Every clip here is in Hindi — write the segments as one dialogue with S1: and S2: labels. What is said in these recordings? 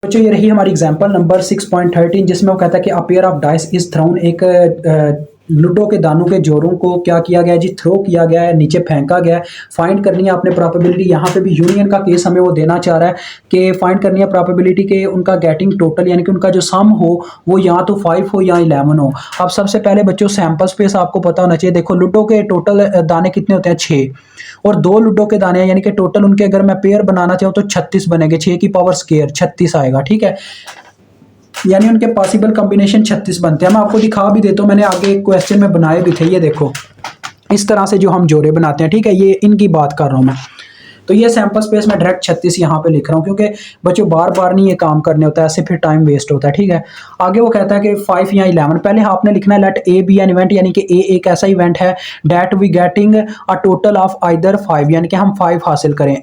S1: बच्चों ये रही हमारी एग्जांपल नंबर 6.13 जिसमें वो कहता है कि a pair of dice is throne, एक लूडो के दानों के जोड़ों को क्या किया गया है जी, थ्रो किया गया है, नीचे फेंका गया है। फाइंड करनी है आपने प्रोबेबिलिटी। यहाँ पे भी यूनियन का केस हमें वो देना चाह रहा है कि फाइंड करनी है प्रोबेबिलिटी के उनका गेटिंग टोटल, यानी कि उनका जो सम हो वो या तो 5 हो या 11 हो। अब सबसे पहले बच्चों सैंपल स्पेस आपको पता होना चाहिए। देखो लूडो के टोटल दाने कितने होते हैं, 6, और 2 लूडो के दाने हैं, यानी कि टोटल उनके अगर मैं पेयर बनाना चाहूँ तो 36 बनेंगे, 6 की पावर स्केयर 36 आएगा, ठीक है। यानी उनके पॉसिबल कॉम्बिनेशन 36 बनते हैं। मैं आपको दिखा भी देता हूँ, मैंने आगे एक क्वेश्चन में बनाए भी थे, ये देखो इस तरह से जो हम जोड़े बनाते हैं, ठीक है, ये इनकी बात कर रहा हूँ मैं। तो ये सैंपल स्पेस में डायरेक्ट 36 यहाँ पे लिख रहा हूँ, क्योंकि बच्चों बार बार नहीं ये काम करने होता है, ऐसे फिर टाइम वेस्ट होता है, ठीक है। आगे वो कहता है कि 5 या 11, पहले आपने लिखना है let A be an event, यानी कि ए एक ऐसा इवेंट है that we getting a total of either 5, यानी कि हम 5 हासिल करें,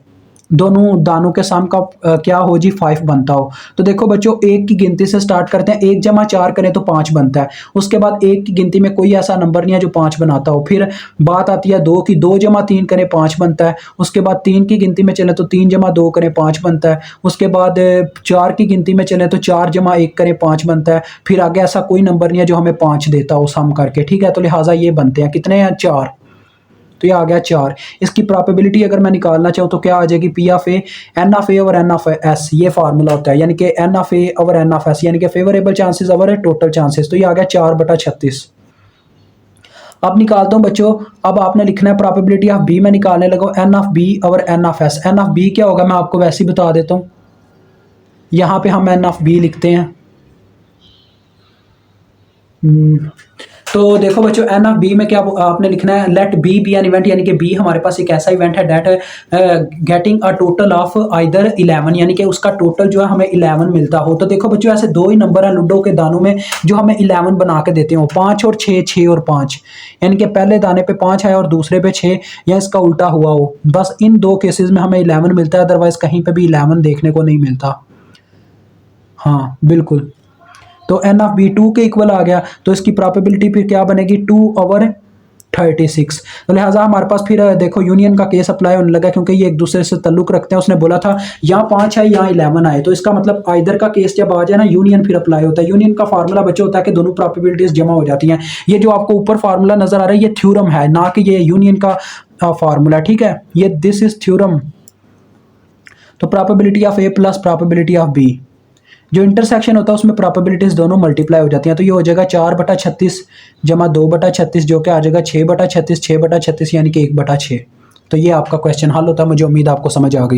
S1: दोनों दानों के सम का क्या हो जी, 5 बनता हो। तो देखो बच्चों एक की गिनती से स्टार्ट करते हैं, 1 जमा 4 करें तो 5 बनता है। उसके बाद एक की गिनती में कोई ऐसा नंबर नहीं है जो 5 बनाता हो। फिर बात आती है 2 की, 2 जमा 3 करें 5 बनता है। उसके बाद 3 की गिनती में चले तो 3 जमा 2 करें 5 बनता है। उसके बाद 4 की गिनती में चले तो 4 जमा 1 करें 5 बनता है। फिर आगे ऐसा कोई नंबर नहीं है जो हमें 5 देता हो सम करके, ठीक है। तो लिहाजा ये बनते हैं कितने हैं, 4। तो ये आ गया 4। इसकी प्रोबेबिलिटी अगर मैं निकालना चाहूँ तो क्या आ जाएगी, P of A N of A over N of S, ये फार्मूला होता है, यानी कि N of A over N of S, यानी कि favourable chances over total chances. तो ये आ गया 4/36। अब निकालता हूँ बच्चों, अब आपने लिखना है प्रोबेबिलिटी ऑफ बी, में निकालने लगा N of B over N of S. N of B क्या होगा मैं आपको वैसे ही बता देता हूँ, यहाँ पे हम एन ऑफ बी लिखते हैं। तो देखो बच्चों एन ऑफ बी में क्या आपने लिखना है, let B be an event, यानी कि बी हमारे पास एक ऐसा इवेंट है that getting a total of either 11, यानी कि उसका टोटल जो है हमें 11 मिलता हो। तो देखो बच्चों ऐसे 2 ही नंबर है लूडो के दानों में जो हमें 11 बना के देते हो, 5 और 6, 6 और 5, यानी कि पहले दाने पे 5 है और दूसरे पे 6, या इसका उल्टा हुआ हो। बस इन 2 केसेस में हमें 11 मिलता है, अदरवाइज कहीं पे भी 11 देखने को नहीं मिलता। हाँ बिल्कुल। तो एन ऑफ बी 2 के इक्वल आ गया, तो इसकी प्रोबेबिलिटी फिर क्या बनेगी, 2/36। तो लिहाजा हमारे पास फिर देखो यूनियन का केस अप्लाई होने लगा, क्योंकि ये एक दूसरे से ताल्लुक रखते हैं। उसने बोला था यहाँ 5 है यहाँ 11 आए, तो इसका मतलब आइदर का केस जब आ जाए ना, यूनियन फिर अप्लाई होता है। यूनियन का फार्मूला बच्चे होता है कि दोनों प्रोबेबिलिटीज जमा हो जाती हैं। ये जो आपको ऊपर फार्मूला नजर आ रहा है ये थ्योरम है, ना कि ये यूनियन का फार्मूला, ठीक है। ये दिस इज थ्योरम। तो probability of A plus probability of B, जो इंटरसेक्शन होता है उसमें प्रोबेबिलिटीज दोनों मल्टीप्लाई हो जाती हैं। तो ये हो जाएगा 4/36 जमा 2/36, जो कि आ जाएगा 6/36, 6/36 यानी कि 1/6। तो ये आपका क्वेश्चन हल होता है। मुझे उम्मीद आपको समझ आ गई।